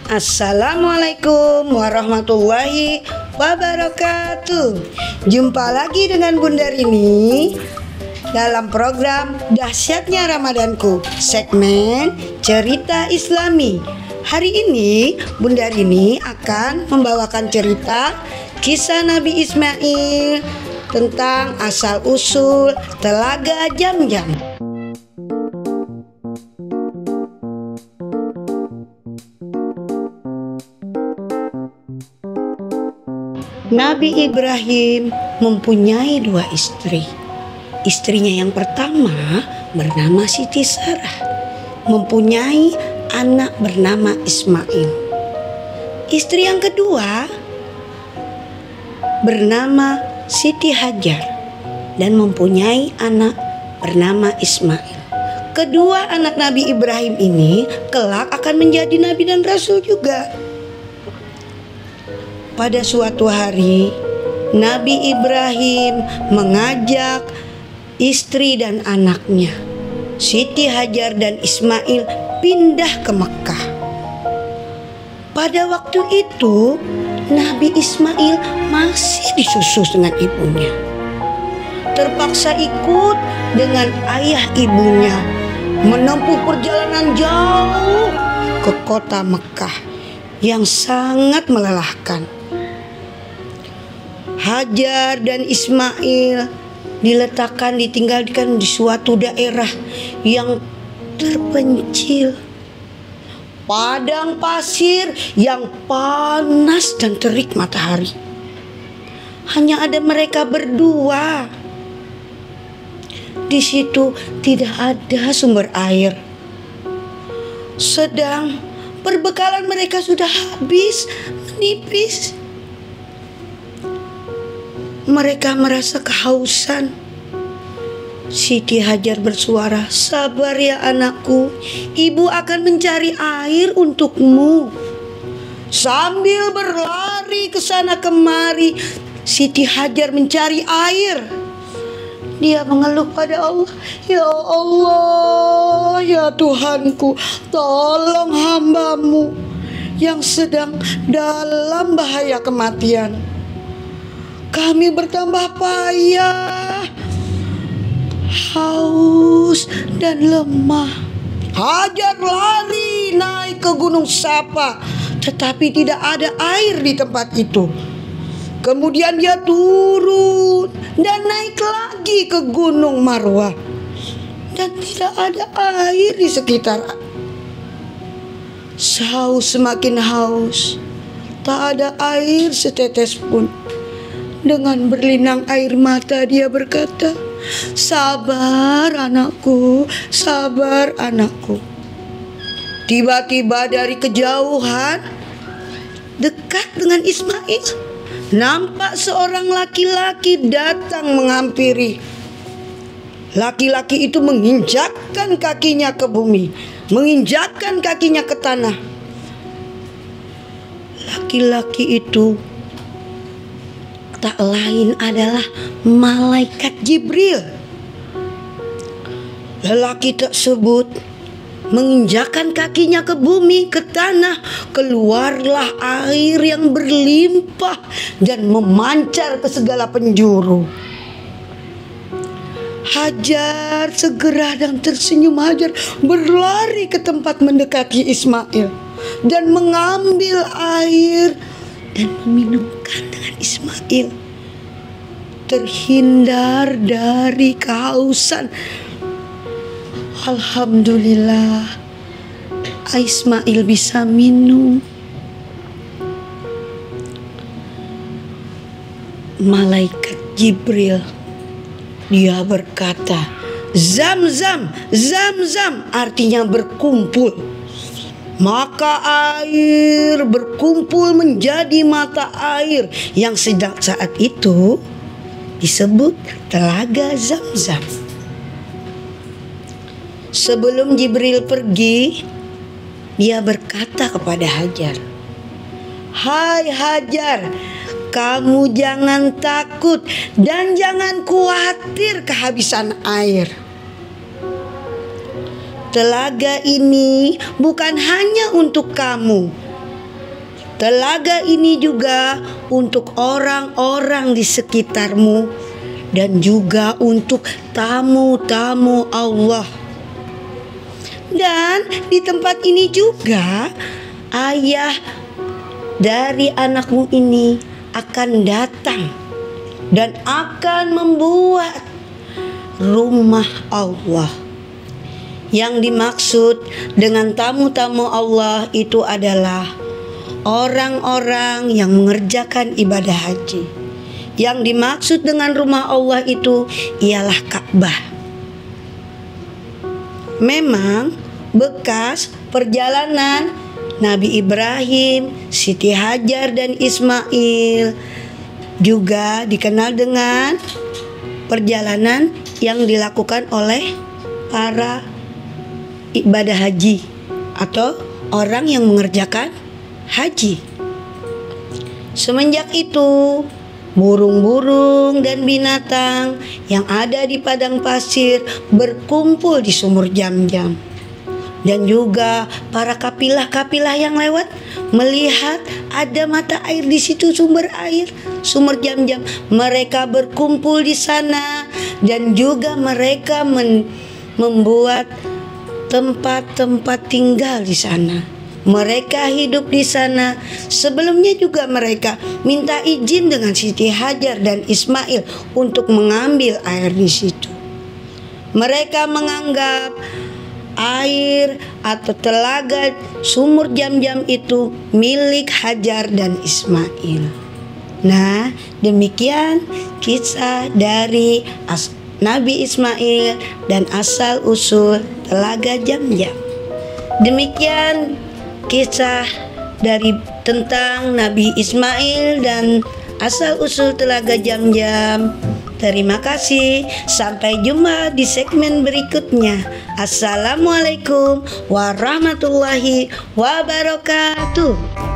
Assalamualaikum warahmatullahi wabarakatuh. Jumpa lagi dengan Bunda Rini dalam program Dahsyatnya Ramadanku, segmen Cerita Islami. Hari ini Bunda Rini akan membawakan cerita kisah Nabi Ismail tentang asal-usul Telaga Jam-Jam. Nabi Ibrahim mempunyai 2 istri. Istrinya yang pertama bernama Siti Sarah, mempunyai anak bernama Ismail. Istri yang kedua bernama Siti Hajar dan mempunyai anak bernama Ismail. Kedua anak Nabi Ibrahim ini kelak akan menjadi nabi dan rasul juga. Pada suatu hari, Nabi Ibrahim mengajak istri dan anaknya, Siti Hajar dan Ismail, pindah ke Mekah. Pada waktu itu, Nabi Ismail masih disusu dengan ibunya. Terpaksa ikut dengan ayah ibunya menempuh perjalanan jauh ke kota Mekah yang sangat melelahkan. Hajar dan Ismail ditinggalkan di suatu daerah yang terpencil, padang pasir yang panas dan terik matahari. Hanya ada mereka berdua. Di situ tidak ada sumber air. Sedang perbekalan mereka sudah habis, menipis. Mereka merasa kehausan. Siti Hajar bersuara, "Sabar ya anakku, ibu akan mencari air untukmu." Sambil berlari ke sana kemari, Siti Hajar mencari air. Dia mengeluh pada Allah, "Ya Allah, ya Tuhanku, tolong hambamu yang sedang dalam bahaya kematian. Kami bertambah payah, haus dan lemah." Hajar lari naik ke Gunung Safa, tetapi tidak ada air di tempat itu. Kemudian dia turun dan naik lagi ke Gunung Marwah, dan tidak ada air di sekitar. Haus semakin haus, tak ada air setetes pun. Dengan berlinang air mata dia berkata, "Sabar anakku, sabar anakku." Tiba-tiba dari kejauhan, dekat dengan Ismail, nampak seorang laki-laki datang menghampiri. Laki-laki itu menginjakkan kakinya ke bumi, menginjakkan kakinya ke tanah. Laki-laki itu tak lain adalah malaikat Jibril. Lelaki tersebut menginjakkan kakinya ke bumi, ke tanah. Keluarlah air yang berlimpah dan memancar ke segala penjuru. Hajar segera dan tersenyum Hajar berlari ke tempat mendekati Ismail dan mengambil air dan meminumkan dengan Ismail. Terhindar dari kehausan. Alhamdulillah, Ismail bisa minum. Malaikat Jibril, dia berkata, "Zam-zam, zam-zam," artinya berkumpul. Maka air berkumpul menjadi mata air yang saat itu disebut Telaga Zam-Zam. Sebelum Jibril pergi, dia berkata kepada Hajar, "Hai Hajar, kamu jangan takut dan jangan khawatir kehabisan air. Telaga ini bukan hanya untuk kamu, Telaga ini juga untuk orang-orang di sekitarmu dan juga untuk tamu-tamu Allah. Dan di tempat ini juga ayah dari anakmu ini akan datang dan akan membuat rumah Allah. Yang dimaksud dengan tamu-tamu Allah itu adalah orang-orang yang mengerjakan ibadah haji. Yang dimaksud dengan rumah Allah itu ialah Ka'bah. Memang bekas perjalanan Nabi Ibrahim, Siti Hajar dan Ismail juga dikenal dengan perjalanan yang dilakukan oleh para ibadah haji atau orang yang mengerjakan haji. Semenjak itu, burung-burung dan binatang yang ada di padang pasir berkumpul di sumur Jam-Jam. Dan juga para kapilah-kapilah yang lewat melihat ada mata air di situ, sumber air, sumur Jam-Jam. Mereka berkumpul di sana dan juga mereka membuat tempat-tempat tinggal di sana. Mereka hidup di sana. Sebelumnya juga mereka minta izin dengan Siti Hajar dan Ismail untuk mengambil air di situ. Mereka menganggap air atau telaga sumur Jam-Jam itu milik Hajar dan Ismail. Nah, demikian kisah dari Nabi Ismail dan asal usul telaga Jam-Jam. Demikian kisah dari tentang Nabi Ismail dan asal usul telaga Jam-Jam. Terima kasih. Sampai jumpa di segmen berikutnya. Assalamualaikum warahmatullahi wabarakatuh.